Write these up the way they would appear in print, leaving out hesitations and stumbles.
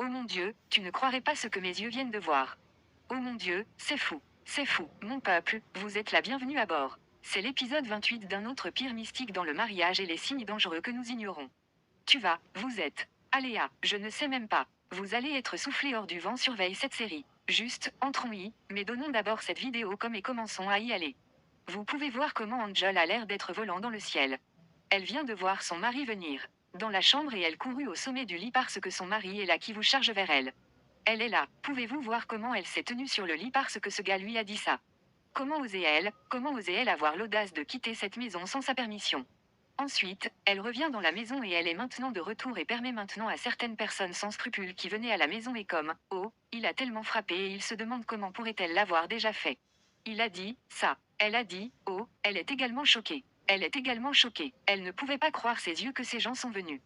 Oh mon Dieu, tu ne croirais pas ce que mes yeux viennent de voir. Oh mon Dieu, c'est fou. C'est fou. Mon peuple, vous êtes la bienvenue à bord. C'est l'épisode 28 d'un autre pire mystique dans le mariage et les signes dangereux que nous ignorons. Vous êtes. Aléa, je ne sais même pas. Vous allez être soufflé hors du vent, surveille cette série. Juste, entrons-y, mais donnons d'abord cette vidéo comme et commençons à y aller. Vous pouvez voir comment Angel a l'air d'être volant dans le ciel. Elle vient de voir son mari venir dans la chambre et elle courut au sommet du lit parce que son mari est là qui vous charge vers elle. Elle est là. Pouvez-vous voir comment elle s'est tenue sur le lit parce que ce gars lui a dit ça? Comment osait-elle avoir l'audace de quitter cette maison sans sa permission? Ensuite, elle revient dans la maison et elle est maintenant de retour et permet maintenant à certaines personnes sans scrupules qui venaient à la maison et comme, oh, il a tellement frappé et il se demande comment pourrait-elle l'avoir déjà fait. Il a dit, ça. Elle a dit, oh, elle est également choquée. Elle est également choquée. Elle ne pouvait pas croire ses yeux que ces gens sont venus.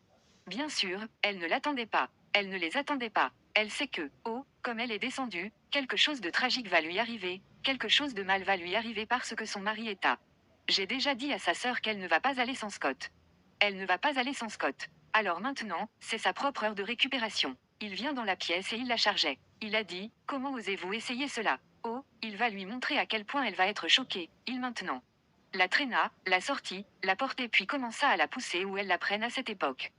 Bien sûr, elle ne l'attendait pas. Elle ne les attendait pas. Elle sait que, oh, comme elle est descendue, quelque chose de tragique va lui arriver, quelque chose de mal va lui arriver parce que son mari est à. J'ai déjà dit à sa sœur qu'elle ne va pas aller sans Scott. Elle ne va pas aller sans Scott. Alors maintenant, c'est sa propre heure de récupération. Il vient dans la pièce et il la chargeait. Il a dit, comment osez-vous essayer cela? Oh, il va lui montrer à quel point elle va être choquée. Il maintenant la traîna, la sortit, la portait puis commença à la pousser où elle la prenne à cette époque.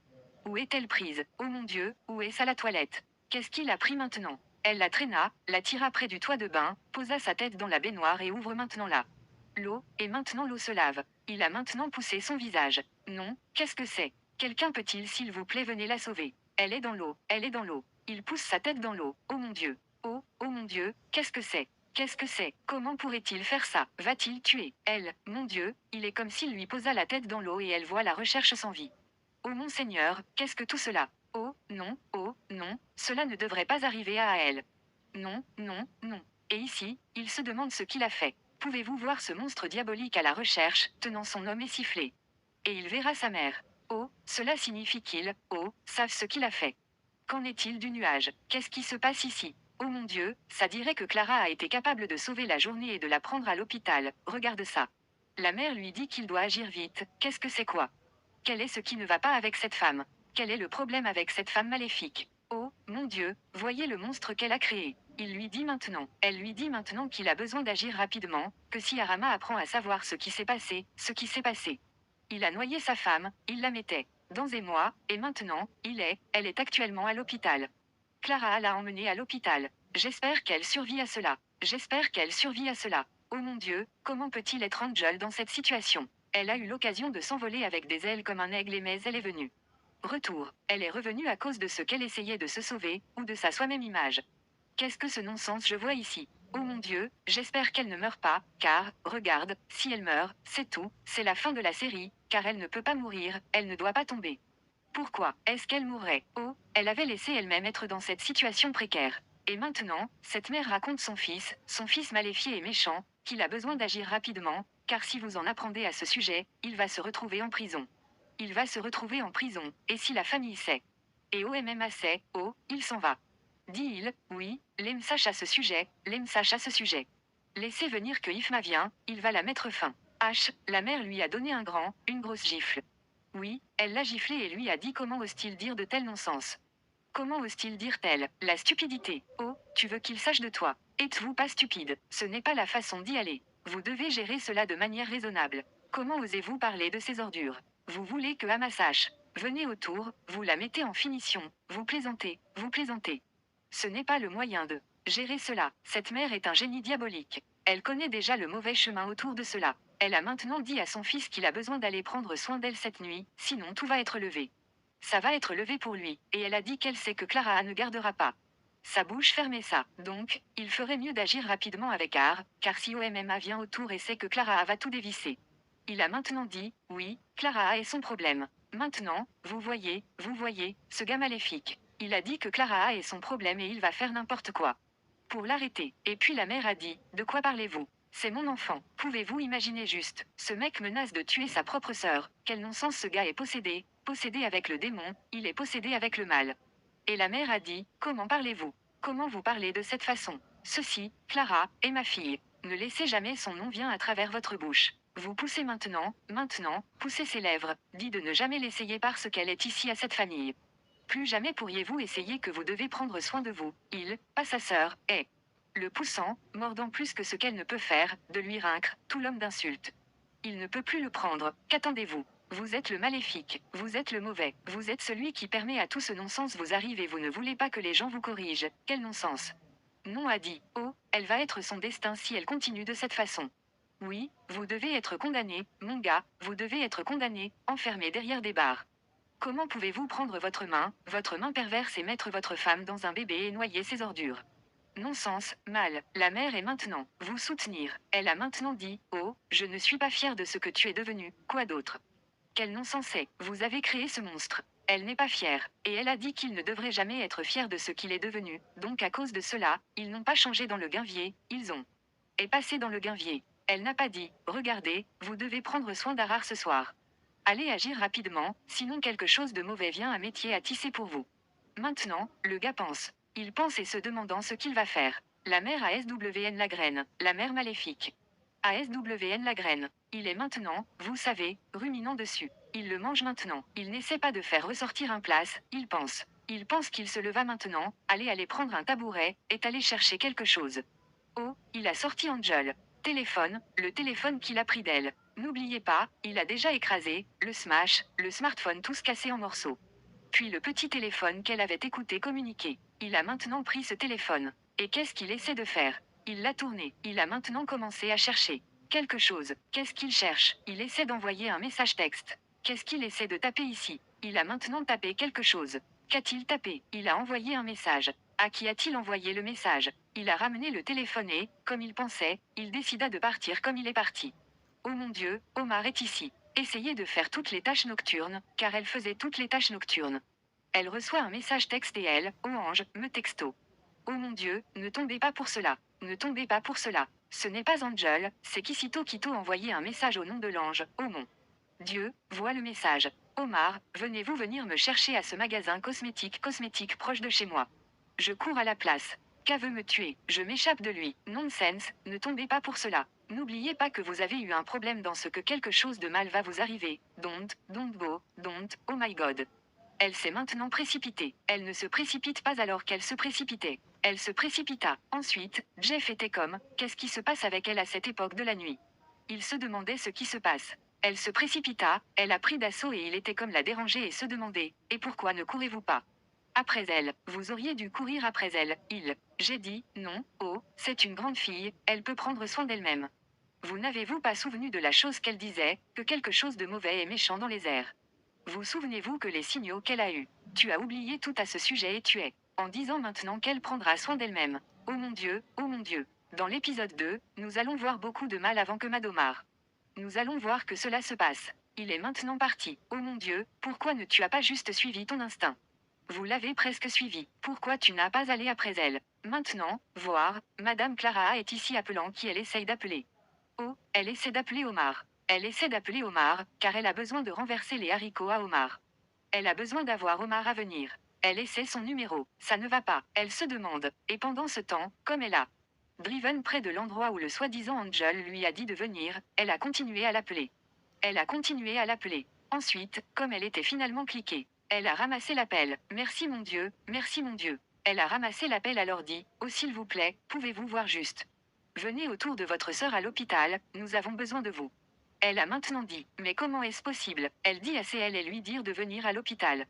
Où est-elle prise? Oh mon Dieu, où est-ce à la toilette? Qu'est-ce qu'il a pris maintenant? Elle la traîna, la tira près du toit de bain, posa sa tête dans la baignoire et ouvre maintenant là. L'eau, et maintenant l'eau se lave. Il a maintenant poussé son visage. Non, qu'est-ce que c'est? Quelqu'un peut-il s'il vous plaît venez la sauver? Elle est dans l'eau, elle est dans l'eau. Il pousse sa tête dans l'eau. Oh mon Dieu. Oh mon Dieu, qu'est-ce que c'est? Qu'est-ce que c'est? Comment pourrait-il faire ça? Va-t-il tuer? Elle, mon Dieu, il est comme s'il lui posa la tête dans l'eau et elle voit la recherche sans vie. Oh mon Seigneur, qu'est-ce que tout cela? Oh non, cela ne devrait pas arriver à elle. Non. Et ici, il se demande ce qu'il a fait. Pouvez-vous voir ce monstre diabolique à la recherche, tenant son homme et siffler? Et il verra sa mère. Oh, cela signifie qu'il, oh, savent ce qu'il a fait. Qu'en est-il du nuage? Qu'est-ce qui se passe ici? Oh mon Dieu, ça dirait que Clara a été capable de sauver la journée et de la prendre à l'hôpital, regarde ça. La mère lui dit qu'il doit agir vite, qu'est-ce que c'est quoi? Quel est ce qui ne va pas avec cette femme? Quel est le problème avec cette femme maléfique? Oh, mon Dieu, voyez le monstre qu'elle a créé. Elle lui dit maintenant qu'il a besoin d'agir rapidement, que si Arama apprend à savoir ce qui s'est passé. Il a noyé sa femme, il la mettait dans émoi, et maintenant, elle est actuellement à l'hôpital. Clara l'a emmenée à l'hôpital. J'espère qu'elle survit à cela. Oh mon Dieu, comment peut-il être Angel dans cette situation? Elle a eu l'occasion de s'envoler avec des ailes comme un aigle mais elle est venue. Retour. Elle est revenue à cause de ce qu'elle essayait de se sauver, ou de sa soi-même image. Qu'est-ce que ce non-sens je vois ici? Oh mon Dieu, j'espère qu'elle ne meurt pas, car, regarde, si elle meurt, c'est tout, c'est la fin de la série, car elle ne peut pas mourir, elle ne doit pas tomber. Pourquoi est-ce qu'elle mourrait? Oh, elle avait laissé elle-même être dans cette situation précaire. Et maintenant, cette mère raconte son fils maléfié et méchant, qu'il a besoin d'agir rapidement, car si vous en apprenez à ce sujet, il va se retrouver en prison. Et si la famille sait? Et OMMA sait, oh, il s'en va. Dit-il, oui, Lem sache à ce sujet. Laissez venir que Ifma vient, il va la mettre fin. La mère lui a donné une grosse gifle. Oui, elle l'a giflé et lui a dit comment ose-t-il dire de tels non-sens? Comment ose-t-il dire tel? La stupidité. Oh, tu veux qu'il sache de toi? Êtes-vous pas stupide? Ce n'est pas la façon d'y aller. Vous devez gérer cela de manière raisonnable. Comment osez-vous parler de ces ordures? Vous voulez que Ama sache? Venez autour, vous la mettez en finition. Vous plaisantez. Ce n'est pas le moyen de gérer cela. Cette mère est un génie diabolique. Elle connaît déjà le mauvais chemin autour de cela. Elle a maintenant dit à son fils qu'il a besoin d'aller prendre soin d'elle cette nuit, sinon tout va être levé. Ça va être levé pour lui, et elle a dit qu'elle sait que Clara ne gardera pas sa bouche fermée ça. Donc, il ferait mieux d'agir rapidement avec art, car si OMMA vient autour et sait que Clara va tout dévisser. Il a maintenant dit, oui, Clara est son problème. Maintenant, vous voyez, ce gars maléfique. Il a dit que Clara est son problème et il va faire n'importe quoi pour l'arrêter. Et puis la mère a dit, de quoi parlez-vous? C'est mon enfant. Pouvez-vous imaginer juste? Ce mec menace de tuer sa propre sœur. Quel non-sens ce gars est possédé avec le démon, il est possédé avec le mal. Et la mère a dit, comment parlez-vous? Comment vous parlez de cette façon? Ceci, Clara, est ma fille. Ne laissez jamais son nom vient à travers votre bouche. Vous poussez maintenant, poussez ses lèvres, dit de ne jamais l'essayer parce qu'elle est ici à cette famille. Plus jamais pourriez-vous essayer que vous devez prendre soin de vous. Il, pas sa sœur, est. Le poussant, mordant plus que ce qu'elle ne peut faire, de lui vaincre, tout l'homme d'insulte. Il ne peut plus le prendre, qu'attendez-vous? Vous êtes le maléfique, vous êtes le mauvais, vous êtes celui qui permet à tout ce non-sens vous arrive et vous ne voulez pas que les gens vous corrigent. Quel non-sens? Non a dit, oh, elle va être son destin si elle continue de cette façon. Oui, vous devez être condamné, mon gars, vous devez être condamné, enfermé derrière des barres. Comment pouvez-vous prendre votre main perverse et mettre votre femme dans un bébé et noyer ses ordures? Non-sens, mal, la mère est maintenant, vous soutenir. Elle a maintenant dit, oh, je ne suis pas fière de ce que tu es devenu, quoi d'autre? Quel non-sens est, vous avez créé ce monstre. Elle n'est pas fière, et elle a dit qu'il ne devrait jamais être fier de ce qu'il est devenu, donc à cause de cela, ils n'ont pas changé dans le guinvier, ils ont. Et passé dans le guinvier. Elle n'a pas dit, regardez, vous devez prendre soin d'Arar ce soir. Allez agir rapidement, sinon quelque chose de mauvais vient à métier à tisser pour vous. Maintenant, le gars pense. Il pense et se demandant ce qu'il va faire. La mère ASWN la graine, la mère maléfique. ASWN la graine. Il est maintenant, vous savez, ruminant dessus. Il le mange maintenant. Il n'essaie pas de faire ressortir un place, il pense. Il pense qu'il se leva maintenant, aller prendre un tabouret, est allé chercher quelque chose. Oh, il a sorti Angel. Téléphone, le téléphone qu'il a pris d'elle. N'oubliez pas, il a déjà écrasé, le smartphone tous cassés en morceaux. Puis le petit téléphone qu'elle avait écouté communiquer. Il a maintenant pris ce téléphone. Et qu'est-ce qu'il essaie de faire? Il l'a tourné. Il a maintenant commencé à chercher quelque chose. Qu'est-ce qu'il cherche? Il essaie d'envoyer un message texte. Qu'est-ce qu'il essaie de taper ici? Il a maintenant tapé quelque chose. Qu'a-t-il tapé? Il a envoyé un message. À qui a-t-il envoyé le message? Il a ramené le téléphone et, comme il pensait, il décida de partir comme il est parti. Oh mon Dieu, Omar est ici. Essayez de faire toutes les tâches nocturnes, car elle faisait toutes les tâches nocturnes. Elle reçoit un message texte et elle, oh ange, me texto. Oh mon Dieu, ne tombez pas pour cela. Ne tombez pas pour cela. Ce n'est pas Angel, c'est Kisito Kito envoyé un message au nom de l'ange, oh mon Dieu, vois le message. Omar, venez-vous venir me chercher à ce magasin cosmétique proche de chez moi. Je cours à la place. K veut me tuer, je m'échappe de lui. Nonsense, ne tombez pas pour cela. N'oubliez pas que vous avez eu un problème dans ce que quelque chose de mal va vous arriver. Don't go, don't, oh my god. Elle s'est maintenant précipitée. Elle ne se précipite pas alors qu'elle se précipitait. Elle se précipita. Ensuite, Jeff était comme, qu'est-ce qui se passe avec elle à cette époque de la nuit? Il se demandait ce qui se passe. Elle se précipita, elle a pris d'assaut et il était comme la déranger et se demandait, et pourquoi ne courez-vous pas? Après elle, vous auriez dû courir après elle, j'ai dit, non, oh, c'est une grande fille, elle peut prendre soin d'elle-même. Vous n'avez-vous pas souvenu de la chose qu'elle disait, que quelque chose de mauvais et méchant dans les airs? Vous souvenez-vous que les signaux qu'elle a eus? Tu as oublié tout à ce sujet et tu es, en disant maintenant qu'elle prendra soin d'elle-même. Oh mon Dieu, oh mon Dieu. Dans l'épisode 2, nous allons voir beaucoup de mal avant que Madomar. Nous allons voir que cela se passe. Il est maintenant parti. Oh mon Dieu, pourquoi ne tu as pas juste suivi ton instinct? Vous l'avez presque suivi. Pourquoi tu n'as pas allé après elle? Maintenant, voir, Madame Clara est ici appelant qui elle essaye d'appeler. Oh, elle essaie d'appeler Omar. Elle essaie d'appeler Omar, car elle a besoin de renverser les haricots à Omar. Elle a besoin d'avoir Omar à venir. Elle essaie son numéro. Ça ne va pas. Elle se demande. Et pendant ce temps, comme elle a driven près de l'endroit où le soi-disant Angel lui a dit de venir, elle a continué à l'appeler. Elle a continué à l'appeler. Ensuite, comme elle était finalement cliquée, elle a ramassé l'appel. Merci mon Dieu, merci mon Dieu. Elle a ramassé l'appel alors dit, oh s'il vous plaît, pouvez-vous voir juste? Venez autour de votre sœur à l'hôpital, nous avons besoin de vous. Elle a maintenant dit, mais comment est-ce possible? Elle dit à CL et lui dire de venir à l'hôpital.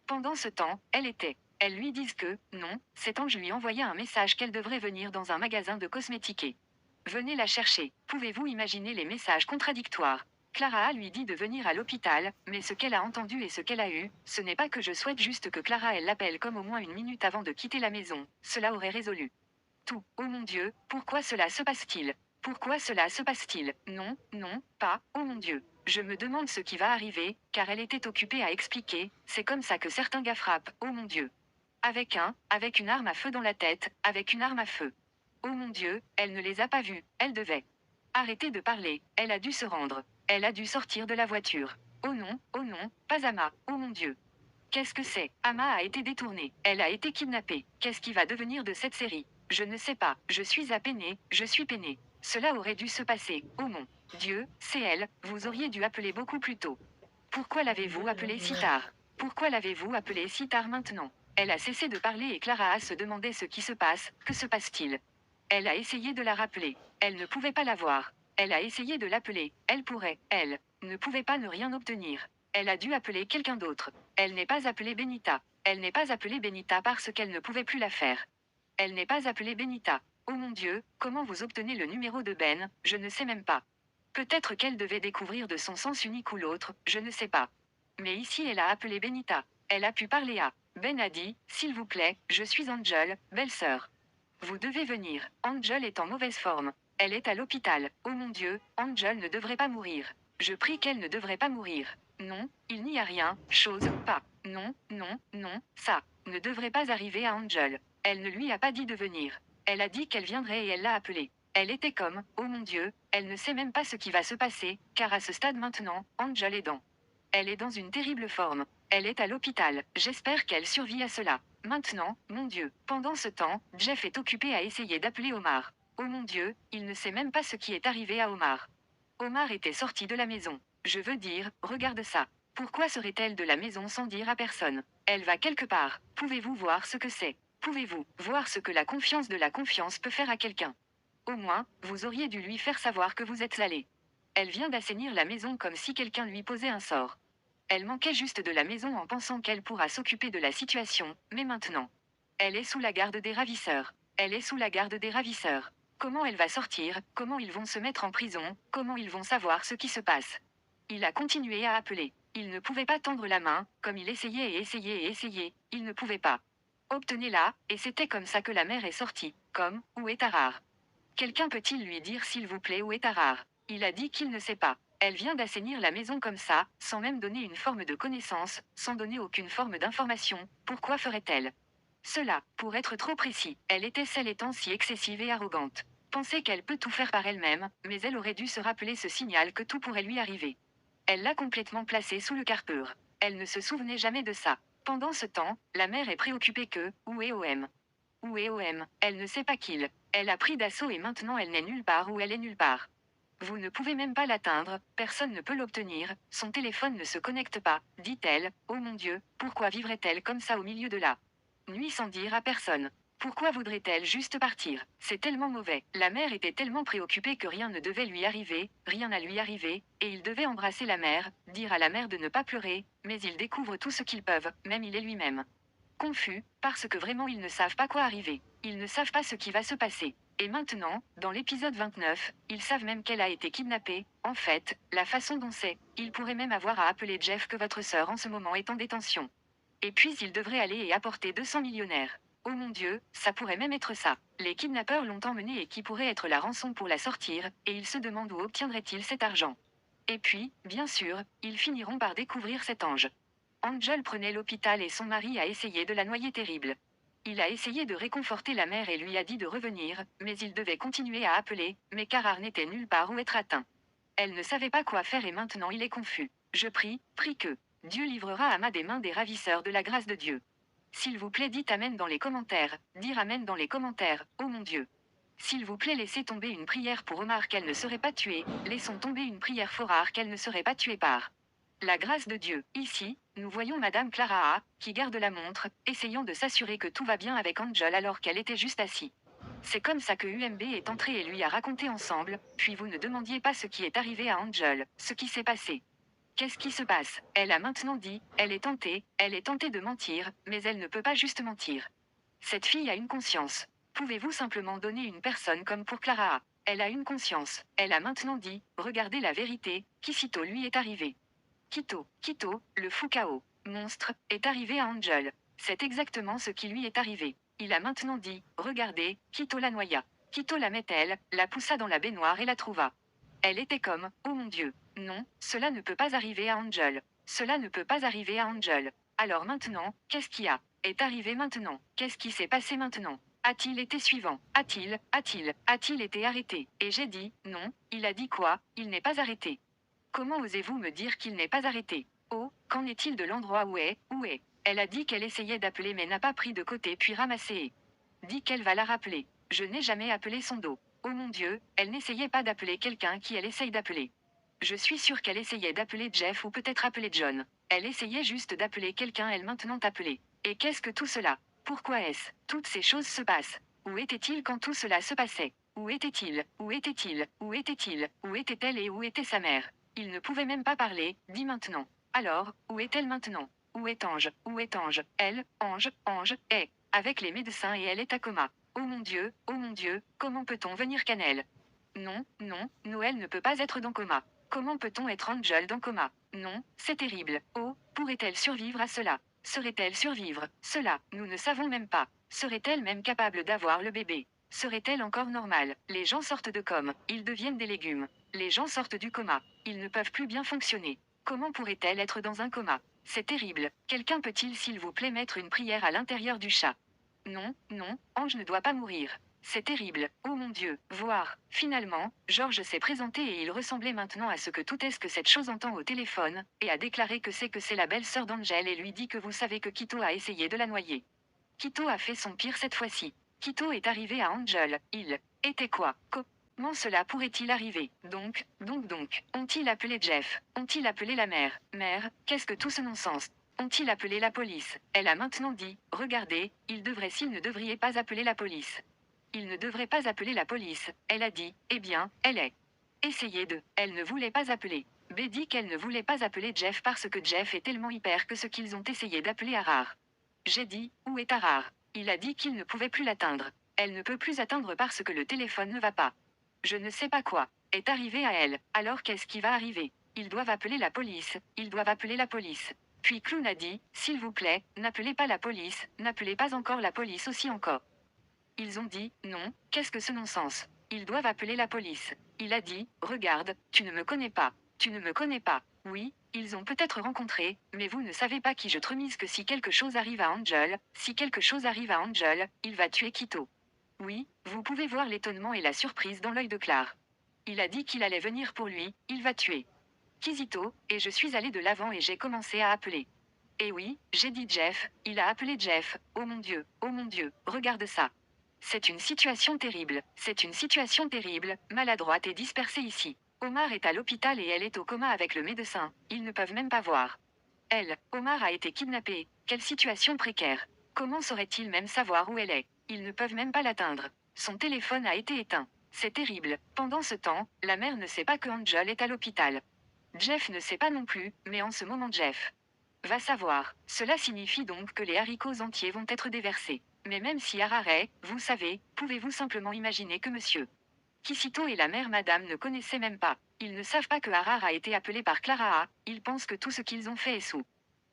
Pendant ce temps, elles lui disent que, non, cet ange lui envoya un message qu'elle devrait venir dans un magasin de cosmétiques. Venez la chercher. Pouvez-vous imaginer les messages contradictoires? Clara lui dit de venir à l'hôpital, mais ce qu'elle a entendu et ce qu'elle a eu, ce n'est pas que je souhaite juste que Clara elle l'appelle comme au moins une minute avant de quitter la maison, cela aurait résolu tout. Oh mon Dieu, pourquoi cela se passe-t-il? Pourquoi cela se passe-t-il? Non, non, pas, oh mon Dieu. Je me demande ce qui va arriver, car elle était occupée à expliquer, c'est comme ça que certains gars frappent, oh mon Dieu. Avec une arme à feu dans la tête, avec une arme à feu. Oh mon Dieu, elle ne les a pas vus, elle devait arrêter de parler, elle a dû se rendre, elle a dû sortir de la voiture. Oh non, pas Ama, oh mon Dieu. Qu'est-ce que c'est? Ama a été détournée, elle a été kidnappée, qu'est-ce qui va devenir de cette série? Je ne sais pas, je suis peinée, je suis peinée. Cela aurait dû se passer, oh mon Dieu, c'est elle, vous auriez dû appeler beaucoup plus tôt. Pourquoi l'avez-vous appelée si tard? Pourquoi l'avez-vous appelée si tard maintenant? Elle a cessé de parler et Clara se demandait ce qui se passe, que se passe-t-il? Elle a essayé de la rappeler. Elle ne pouvait pas la voir. Elle a essayé de l'appeler. Elle ne pouvait pas ne rien obtenir. Elle a dû appeler quelqu'un d'autre. Elle n'est pas appelée Benita. Elle n'est pas appelée Benita parce qu'elle ne pouvait plus la faire. Elle n'est pas appelée Benita. Oh mon Dieu, comment vous obtenez le numéro de Ben? Je ne sais même pas. Peut-être qu'elle devait découvrir de son sens unique ou l'autre, je ne sais pas. Mais ici elle a appelé Benita. Elle a pu parler à. Ben a dit, s'il vous plaît, je suis Angel, belle-sœur. Vous devez venir. Angel est en mauvaise forme. Elle est à l'hôpital. Oh mon Dieu, Angel ne devrait pas mourir. Je prie qu'elle ne devrait pas mourir. Non, il n'y a rien, chose, pas. Non, non, non, ça ne devrait pas arriver à Angel. Elle ne lui a pas dit de venir. Elle a dit qu'elle viendrait et elle l'a appelée. Elle était comme, oh mon Dieu, elle ne sait même pas ce qui va se passer, car à ce stade maintenant, Angel est dans. Elle est dans une terrible forme. Elle est à l'hôpital. J'espère qu'elle survit à cela. Maintenant, mon Dieu. Pendant ce temps, Jeff est occupé à essayer d'appeler Omar. Oh mon Dieu, il ne sait même pas ce qui est arrivé à Omar. Omar était sorti de la maison. Je veux dire, regarde ça. Pourquoi serait-elle de la maison sans dire à personne? Elle va quelque part. Pouvez-vous voir ce que c'est? Pouvez-vous voir ce que la confiance de la confiance peut faire à quelqu'un? Au moins, vous auriez dû lui faire savoir que vous êtes allé. Elle vient d'assainir la maison comme si quelqu'un lui posait un sort. Elle manquait juste de la maison en pensant qu'elle pourra s'occuper de la situation, mais maintenant. Elle est sous la garde des ravisseurs. Elle est sous la garde des ravisseurs. Comment elle va sortir? Comment ils vont se mettre en prison? Comment ils vont savoir ce qui se passe? Il a continué à appeler. Il ne pouvait pas tendre la main, comme il essayait et essayait et essayait, il ne pouvait pas. Obtenez-la, et c'était comme ça que la mère est sortie, comme, où est Tarare? Quelqu'un peut-il lui dire s'il vous plaît où est Tarare? Il a dit qu'il ne sait pas. Elle vient d'assainir la maison comme ça, sans même donner une forme de connaissance, sans donner aucune forme d'information. Pourquoi ferait-elle cela? Pour être trop précis, elle était celle étant si excessive et arrogante. Pensait qu'elle peut tout faire par elle-même, mais elle aurait dû se rappeler ce signal que tout pourrait lui arriver. Elle l'a complètement placé sous le carpeur. Elle ne se souvenait jamais de ça. Pendant ce temps, la mère est préoccupée que, où est OM? Où est OM? Elle ne sait pas qu'il. Elle a pris d'assaut et maintenant elle n'est nulle part où elle est nulle part. Vous ne pouvez même pas l'atteindre, personne ne peut l'obtenir, son téléphone ne se connecte pas, dit-elle. Oh mon Dieu, pourquoi vivrait-elle comme ça au milieu de la nuit sans dire à personne? Pourquoi voudrait-elle juste partir? C'est tellement mauvais. La mère était tellement préoccupée que rien ne devait lui arriver, rien à lui arriver, et il devait embrasser la mère, dire à la mère de ne pas pleurer, mais ils découvrent tout ce qu'ils peuvent, même il est lui-même. Confus, parce que vraiment ils ne savent pas quoi arriver. Ils ne savent pas ce qui va se passer. Et maintenant, dans l'épisode 29, ils savent même qu'elle a été kidnappée. En fait, la façon dont c'est, ils pourraient même avoir à appeler Jeff que votre sœur en ce moment est en détention. Et puis ils devraient aller et apporter 200 millionnaires. Oh mon Dieu, ça pourrait même être ça. Les kidnappeurs l'ont emmenée et qui pourrait être la rançon pour la sortir, et ils se demandent où obtiendraient-ils cet argent. Et puis, bien sûr, ils finiront par découvrir cet ange. Angel prenait l'hôpital et son mari a essayé de la noyer terrible. Il a essayé de réconforter la mère et lui a dit de revenir, mais il devait continuer à appeler, mais Carrare n'était nulle part où être atteint. Elle ne savait pas quoi faire et maintenant il est confus. Je prie que Dieu livrera Ama des mains des ravisseurs de la grâce de Dieu. S'il vous plaît, dites Amen dans les commentaires, dire Amen dans les commentaires, oh mon Dieu. S'il vous plaît, laissez tomber une prière pour Omar qu'elle ne serait pas tuée, laissons tomber une prière fort rare qu'elle ne serait pas tuée par la grâce de Dieu. Ici, nous voyons Madame Clara A, qui garde la montre, essayant de s'assurer que tout va bien avec Angel alors qu'elle était juste assise. C'est comme ça que UMB est entré et lui a raconté ensemble, puis vous ne demandiez pas ce qui est arrivé à Angel, ce qui s'est passé. Qu'est-ce qui se passe? Elle a maintenant dit, elle est tentée de mentir, mais elle ne peut pas juste mentir. Cette fille a une conscience. Pouvez-vous simplement donner une personne comme pour Clara A? Elle a une conscience. Elle a maintenant dit, regardez la vérité, qu'Isito lui est arrivé. Quito, le fou chaos, monstre, est arrivé à Angel. C'est exactement ce qui lui est arrivé. Il a maintenant dit, regardez, Quito la noya. Quito la met-elle, la poussa dans la baignoire et la trouva. Elle était comme, oh mon Dieu, non, cela ne peut pas arriver à Angel. Cela ne peut pas arriver à Angel. Alors maintenant, qu'est-ce qui est arrivé maintenant? Qu'est-ce qui s'est passé maintenant? A-t-il été suivant? A-t-il été arrêté? Et j'ai dit, non, il a dit quoi? Il n'est pas arrêté. Comment osez-vous me dire qu'il n'est pas arrêté? Oh, qu'en est-il de l'endroit où est? Elle a dit qu'elle essayait d'appeler mais n'a pas pris de côté puis ramassé et dit qu'elle va la rappeler. Je n'ai jamais appelé son dos. Oh mon Dieu, elle n'essayait pas d'appeler quelqu'un qui elle essaye d'appeler. Je suis sûre qu'elle essayait d'appeler Jeff ou peut-être appeler John. Elle essayait juste d'appeler quelqu'un, elle maintenant appelée. Et qu'est-ce que tout cela? Pourquoi est-ce toutes ces choses se passent? Où était-il quand tout cela se passait? Où était-il? Où était-il? Où était-il? Où était-elle et où était sa mère? Il ne pouvait même pas parler, dit maintenant. Alors, où est-elle maintenant? Où est Ange? Où est Ange? Elle, Ange, Ange, est avec les médecins et elle est à coma. Oh mon Dieu, comment peut-on venir Cannelle? Non, non, Noël ne peut pas être dans coma. Comment peut-on être Angel dans coma? Non, c'est terrible. Oh, pourrait-elle survivre à cela? Serait-elle survivre? Cela, nous ne savons même pas. Serait-elle même capable d'avoir le bébé? Serait-elle encore normale? Les gens sortent de coma, ils deviennent des légumes. Les gens sortent du coma, ils ne peuvent plus bien fonctionner. Comment pourrait-elle être dans un coma? C'est terrible. Quelqu'un peut-il s'il vous plaît mettre une prière à l'intérieur du chat? Non, non, Ange ne doit pas mourir. C'est terrible, oh mon Dieu, voir. Finalement, George s'est présenté et il ressemblait maintenant à ce que tout est-ce que cette chose entend au téléphone, et a déclaré que c'est la belle-sœur d'Angel et lui dit que vous savez que Quito a essayé de la noyer. Quito a fait son pire cette fois-ci. Quito est arrivé à Angel, il était quoi? Comment cela pourrait-il arriver? Donc, ont-ils appelé Jeff? Ont-ils appelé la mère? Mère, qu'est-ce que tout ce non-sens? Ont-ils appelé la police? Elle a maintenant dit, regardez, s'ils ne devraient pas appeler la police. Il ne devrait pas appeler la police, elle a dit, eh bien, elle est. Essayez de. Elle ne voulait pas appeler. B dit qu'elle ne voulait pas appeler Jeff parce que Jeff est tellement hyper que ce qu'ils ont essayé d'appeler Harar. J'ai dit, où est Harar? Il a dit qu'il ne pouvait plus l'atteindre. Elle ne peut plus atteindre parce que le téléphone ne va pas. Je ne sais pas quoi est arrivé à elle. Alors qu'est-ce qui va arriver? Ils doivent appeler la police, ils doivent appeler la police. Puis Clown a dit, s'il vous plaît, n'appelez pas la police, n'appelez pas encore la police aussi encore. Ils ont dit, non, qu'est-ce que ce non-sens? Ils doivent appeler la police. Il a dit, regarde, tu ne me connais pas. Tu ne me connais pas. Oui, ils ont peut-être rencontré, mais vous ne savez pas qui je te remise que si quelque chose arrive à Angel, il va tuer Quito. Oui, vous pouvez voir l'étonnement et la surprise dans l'œil de Claire. Il a dit qu'il allait venir pour lui, il va tuer Kizito, et je suis allé de l'avant et j'ai commencé à appeler. Et oui, j'ai dit Jeff, il a appelé Jeff, oh mon Dieu, regarde ça. C'est une situation terrible, maladroite et dispersée ici. Omar est à l'hôpital et elle est au coma avec le médecin, ils ne peuvent même pas voir. Elle, Omar a été kidnappé, quelle situation précaire. Comment saurait-il même savoir où elle est? Ils ne peuvent même pas l'atteindre. Son téléphone a été éteint. C'est terrible. Pendant ce temps, la mère ne sait pas que Angel est à l'hôpital. Jeff ne sait pas non plus, mais en ce moment Jeff va savoir. Cela signifie donc que les haricots entiers vont être déversés. Mais même si Harare, vous savez, pouvez-vous simplement imaginer que monsieur Kisito et la mère madame ne connaissaient même pas. Ils ne savent pas que Harar a été appelé par Clara A, ils pensent que tout ce qu'ils ont fait est sous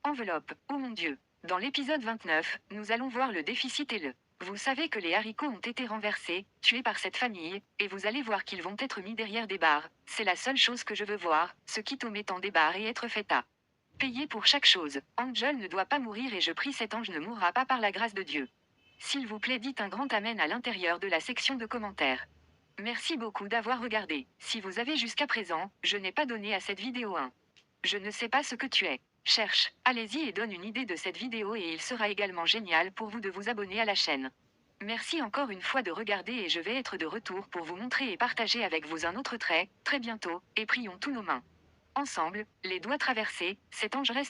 enveloppe, oh mon Dieu. Dans l'épisode 29, nous allons voir le déficit et le. Vous savez que les haricots ont été renversés, tués par cette famille, et vous allez voir qu'ils vont être mis derrière des barres. C'est la seule chose que je veux voir, ce Quito mettant des barres et être fait à payer pour chaque chose. Angel ne doit pas mourir et je prie cet ange ne mourra pas par la grâce de Dieu. S'il vous plaît, dites un grand amen à l'intérieur de la section de commentaires. Merci beaucoup d'avoir regardé. Si vous avez jusqu'à présent, je n'ai pas donné à cette vidéo un. Je ne sais pas ce que tu es. Cherche, allez-y et donne une idée de cette vidéo et il sera également génial pour vous de vous abonner à la chaîne. Merci encore une fois de regarder et je vais être de retour pour vous montrer et partager avec vous un autre trait, très bientôt, et prions tous nos mains. Ensemble, les doigts traversés, cet ange reste